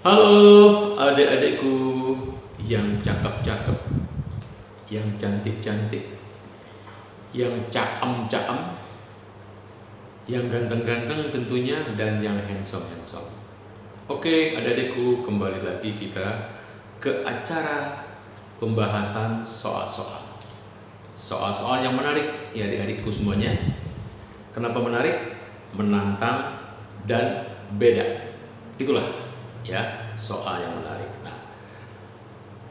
Halo adik-adikku yang cakep-cakep, yang cantik-cantik, yang caem-caem, yang ganteng-ganteng tentunya, dan yang handsome-handsome. Oke adik-adikku, kembali lagi kita ke acara pembahasan soal-soal. Soal-soal yang menarik ya adik-adikku semuanya. Kenapa menarik? Menantang dan beda. Itulah ya soal yang menarik. Nah,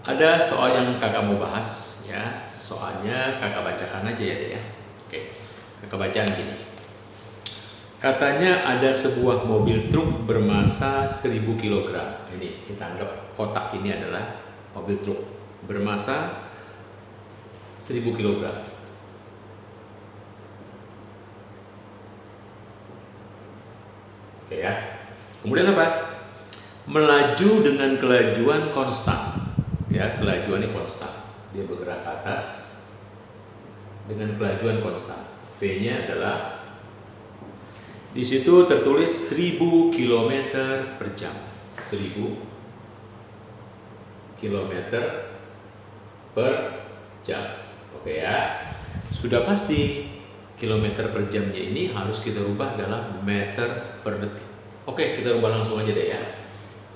ada soal yang kakak mau bahas ya. Soalnya kakak bacakan aja ya dek ya. Oke, kakak bacaan gini. Katanya ada sebuah mobil truk bermasa 1000 kg. Ini kita anggap kotak ini adalah mobil truk bermasa 1000 kg. Oke ya. Kemudian apa? Melaju dengan kelajuan konstan. Ya, kelajuannya konstan. Dia bergerak ke atas dengan kelajuan konstan. V-nya adalah di situ tertulis 1000 km per jam. 1000 km per jam. Oke ya. Sudah pasti kilometer per jamnya ini harus kita rubah dalam meter per detik. Oke, kita rubah langsung aja deh ya.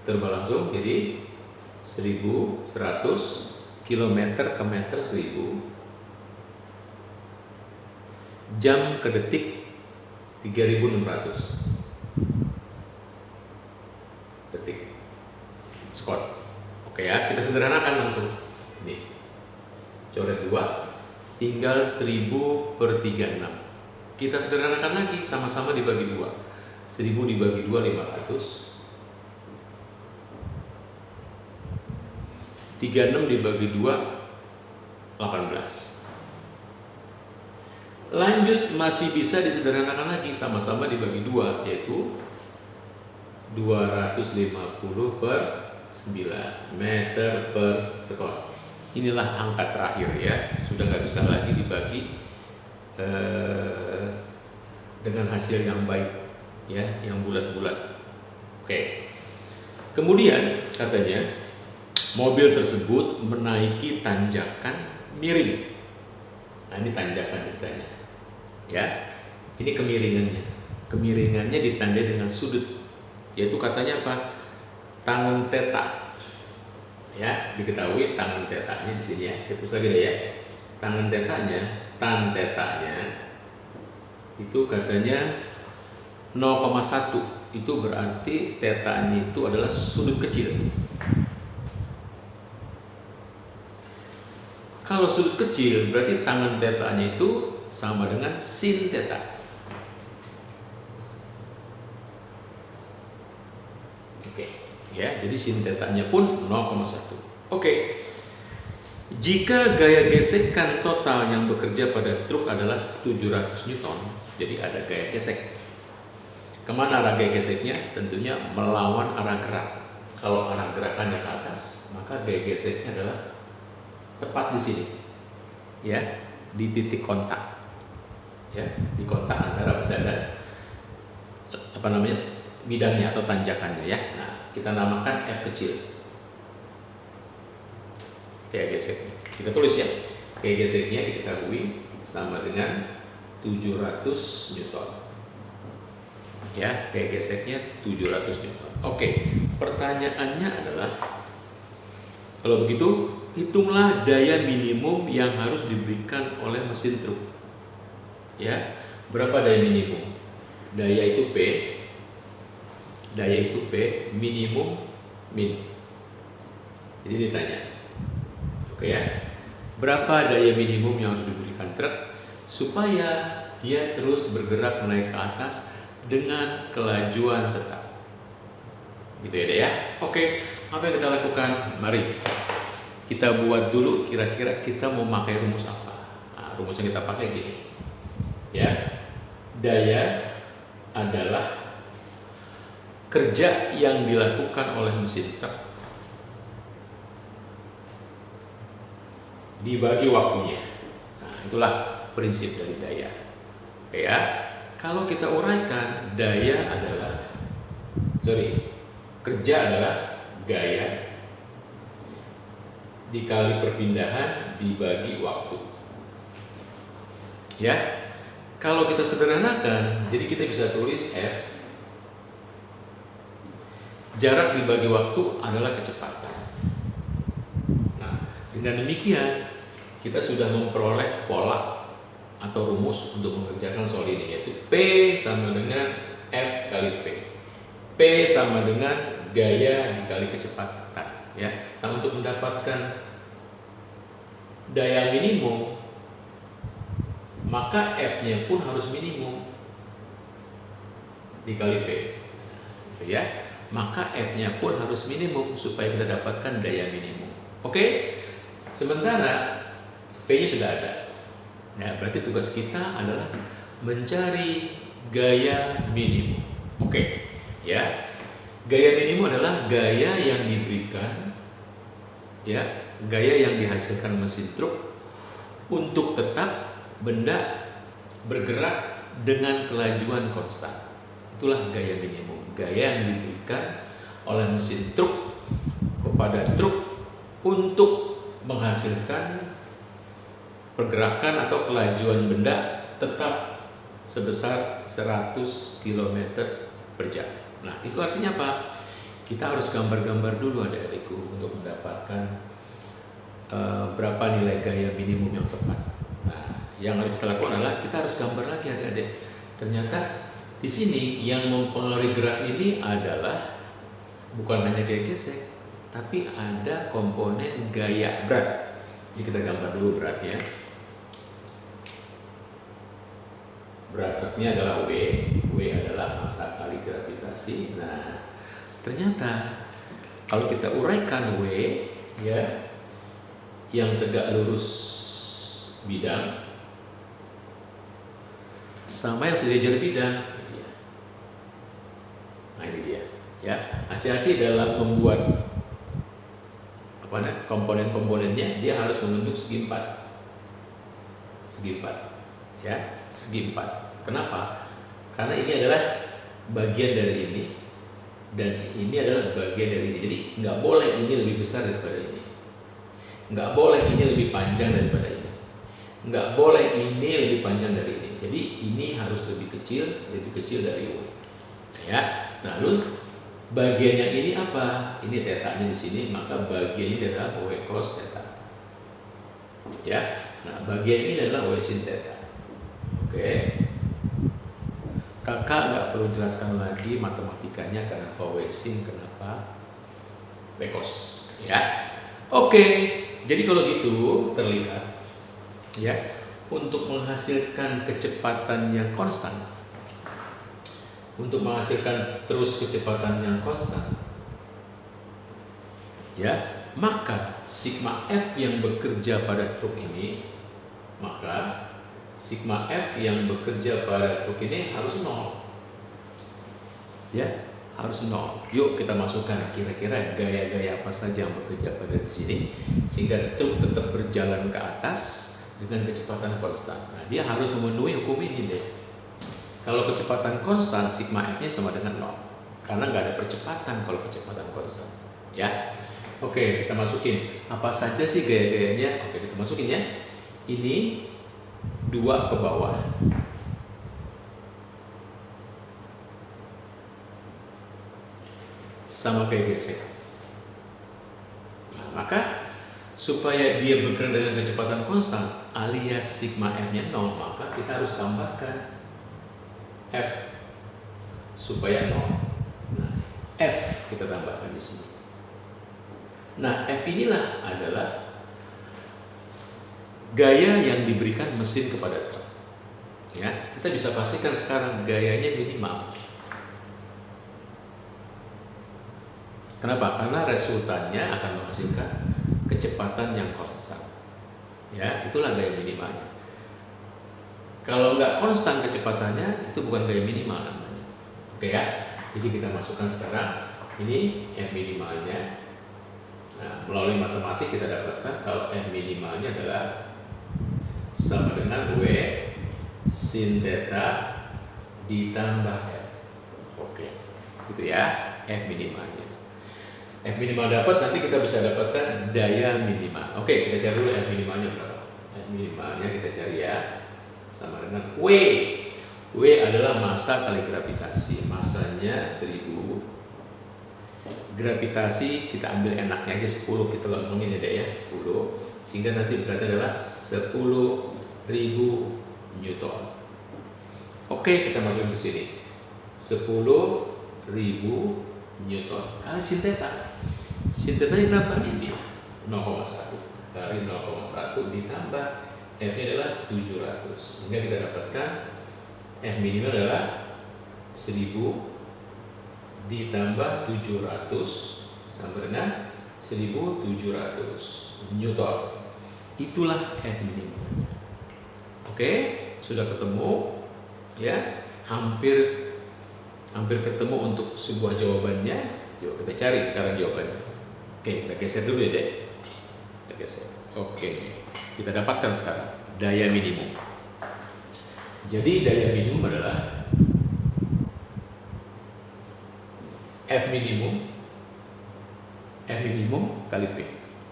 Kita rubah langsung, jadi 1100 km ke meter 1000, jam ke detik 3600 detik. Skor. Oke ya, kita sederhanakan langsung. Ini coret 2, tinggal 1000 per 36. Kita sederhanakan lagi, sama-sama dibagi 2. 1000 dibagi 2, 500. 36 dibagi 2, 18. Lanjut, masih bisa disederhanakan lagi, sama-sama dibagi 2, yaitu 250 per 9 meter per sekon. Inilah angka terakhir ya, sudah nggak bisa lagi dibagi dengan hasil yang baik ya, yang bulat-bulat. Oke. Kemudian katanya mobil tersebut menaiki tanjakan miring. Nah, ini tanjakan ceritanya. Ya. Ini kemiringannya. Kemiringannya ditandai dengan sudut. Yaitu katanya apa? Tangen theta. Ya, diketahui tangen tetanya di sini ya. Terus lagi deh ya. Tangen tetanya, tan tetanya itu katanya 0,1. Itu berarti tetanya itu adalah sudut kecil. Kalau sudut kecil berarti tangen tetanya itu sama dengan sin theta. Oke, ya. Jadi sin tetanya pun 0,1. Oke. Jika gaya gesekan total yang bekerja pada truk adalah 700 Newton, jadi ada gaya gesek. Kemana arah gaya geseknya? Tentunya melawan arah gerak. Kalau arah gerakannya ke atas, maka gaya geseknya adalah tepat di sini, ya, di titik kontak, ya, di kontak antara dan bidangnya atau tanjakannya, ya. Nah, kita namakan F kecil. Gaya geseknya, kita tulis ya. Gaya geseknya diketahui sama dengan 700 Newton. Ya, gaya geseknya 700 Newton. Oke, pertanyaannya adalah kalau begitu hitunglah daya minimum yang harus diberikan oleh mesin truk. Ya, berapa daya minimum? Daya itu P. Daya itu P, minimum min. Jadi ditanya. Oke ya. Berapa daya minimum yang harus diberikan truk supaya dia terus bergerak naik ke atas dengan kelajuan tetap. Gitu ya deh ya. Oke, apa yang kita lakukan? Mari kita buat dulu kira-kira kita mau pakai rumus apa. Nah, rumus yang kita pakai gini. Ya. Daya adalah kerja yang dilakukan oleh mesin truk dibagi waktunya. Nah, itulah prinsip dari daya. Oke ya. Kalau kita uraikan, daya adalah kerja adalah gaya dikali perpindahan dibagi waktu. Ya, kalau kita sederhanakan, jadi kita bisa tulis F jarak dibagi waktu adalah kecepatan. Nah, dengan demikian kita sudah memperoleh pola atau rumus untuk mengerjakan soal ini, yaitu P sama dengan F kali V. P sama dengan gaya dikali kecepatan. Ya, nah untuk mendapatkan daya minimum, maka F-nya pun harus minimum dikali V. Gitu ya. Maka F-nya pun harus minimum supaya kita dapatkan daya minimum. Oke? Sementara V-nya sudah ada. Ya, berarti tugas kita adalah mencari gaya minimum. Oke. Ya. Gaya minimum adalah gaya yang diberikan, ya, gaya yang dihasilkan mesin truk untuk tetap benda bergerak dengan kelajuan konstan. Itulah gaya minimum, gaya yang diberikan oleh mesin truk kepada truk untuk menghasilkan pergerakan atau kelajuan benda tetap sebesar 100 km per jam. Nah, itu artinya apa? Kita harus gambar-gambar dulu adik-adikku untuk mendapatkan berapa nilai gaya minimum yang tepat. Nah, yang harus kita lakukan adalah kita harus gambar lagi adik-adik. Ternyata di sini yang mempengaruhi gerak ini adalah bukan hanya gaya gesek, tapi ada komponen gaya berat. Jadi kita gambar dulu beratnya. Berat truknya adalah W. W adalah massa kali gravitasi. Nah, ternyata kalau kita uraikan W, ya, yang tegak lurus bidang sama yang sejajar bidang. Nah, ini dia. Ya, hati-hati dalam membuat komponen-komponennya, dia harus membentuk segi empat. Segi empat. Ya, segi empat. Kenapa? Karena ini adalah bagian dari ini dan ini adalah bagian dari ini. Jadi nggak boleh ini lebih besar daripada ini, nggak boleh ini lebih panjang daripada ini, nggak boleh ini lebih panjang dari ini. Jadi ini harus lebih kecil dari U. Nah, ya. Nah, lalu bagian yang ini apa? Ini tetanya di sini, maka bagian ini adalah W cos theta. Ya. Nah, bagian ini adalah W sin theta. Oke. Kakak nggak perlu jelaskan lagi matematikanya, kenapa W sin, kenapa W cos. Ya. Oke. Jadi kalau gitu terlihat, ya, untuk menghasilkan kecepatan yang konstan, untuk menghasilkan terus kecepatan yang konstan, ya, maka sigma F yang bekerja pada truk ini, maka sigma F yang bekerja pada truk ini harus 0. Ya, harus 0. Yuk kita masukkan kira-kira gaya-gaya apa saja yang bekerja pada di sini sehingga truk tetap berjalan ke atas dengan kecepatan konstan. Nah, dia harus memenuhi hukum ini deh. Kalau kecepatan konstan, sigma F-nya sama dengan 0. Karena nggak ada percepatan kalau kecepatan konstan. Ya. Oke, kita masukin. Apa saja sih gaya-gayanya? Oke, kita masukin ya. Ini 2 ke bawah. Sama kayak gesek. Nah, maka supaya dia bergerak dengan kecepatan konstan alias sigma F-nya 0, maka kita harus tambahkan F supaya 0. Nah, F kita tambahkan di sini. Nah, F inilah adalah gaya yang diberikan mesin kepada truk. Ya, kita bisa pastikan sekarang gayanya minimal. Kenapa? Karena resultannya akan menghasilkan kecepatan yang konstan. Ya, itulah gaya minimalnya. Kalau nggak konstan kecepatannya, itu bukan gaya minimal namanya. Oke ya. Jadi kita masukkan sekarang ini F minimalnya. Nah, melalui matematik kita dapatkan kalau F minimalnya adalah sama dengan W sin theta ditambah F. Oke, gitu ya, F minimalnya. F minimal dapat, nanti kita bisa dapatkan daya minimal. Oke, kita cari dulu F minimalnya berapa. F minimalnya kita cari ya, sama dengan W. W adalah massa kali gravitasi. Massanya 1000. Gravitasi kita ambil enaknya aja 10, kita ngomongin ya dek ya, 10. Sehingga nanti beratnya adalah 10.000 Newton. Oke, kita masukin ke sini. 10.000 Newton kali sin theta. Sin theta berapa ini? 0,1 kali 0,1 ditambah F-nya adalah 700. Sehingga kita dapatkan F minimal adalah 1000 ditambah 700 sama dengan 1700 Newton. Itulah F minimalnya. Oke, sudah ketemu ya, hampir ketemu untuk sebuah jawabannya. Yuk kita cari sekarang jawabannya. Oke, kita geser dulu ya dek. Kita geser. Oke, kita dapatkan sekarang daya minimum. Jadi daya minimum adalah F minimum kali V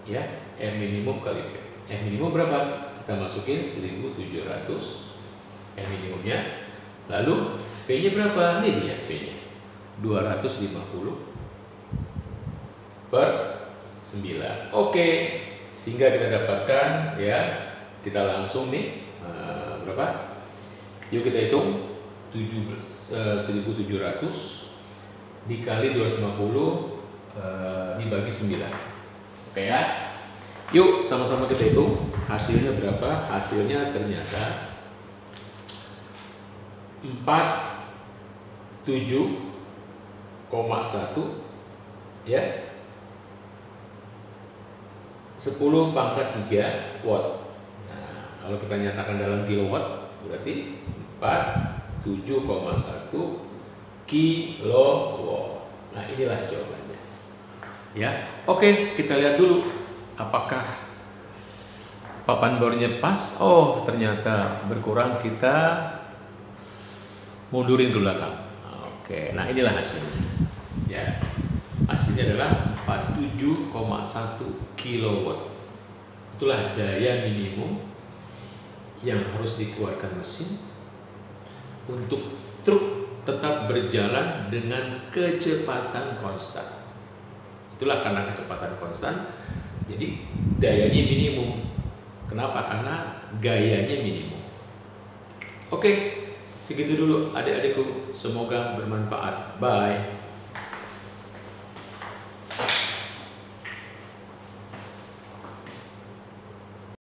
ya, F minimum kali V. F minimum berapa? Kita masukin 1700 F minimumnya. Lalu V-nya berapa? Ini dia V-nya 250 per 9. Oke, sehingga kita dapatkan ya, kita langsung nih berapa? Yuk kita hitung 1700 dikali 250 dibagi 9. Oke ya. Yuk sama-sama kita hitung hasilnya berapa? Hasilnya ternyata 47,1 ya, 10 pangkat 3 watt. Nah, kalau kita nyatakan dalam kilowatt berarti 47,1 kilowatt. Nah, inilah jawabannya. Ya. Oke, kita lihat dulu apakah papan bornya pas. Oh, ternyata berkurang, kita mundurin ke belakang. Oke, nah inilah hasilnya. Ya, hasilnya adalah 47,1 kilowatt. Itulah daya minimum yang harus dikeluarkan mesin untuk truk tetap berjalan dengan kecepatan konstan. Itulah karena kecepatan konstan, jadi dayanya minimum. Kenapa? Karena gayanya minimum. Oke. Segitu dulu adik-adikku, semoga bermanfaat. Bye.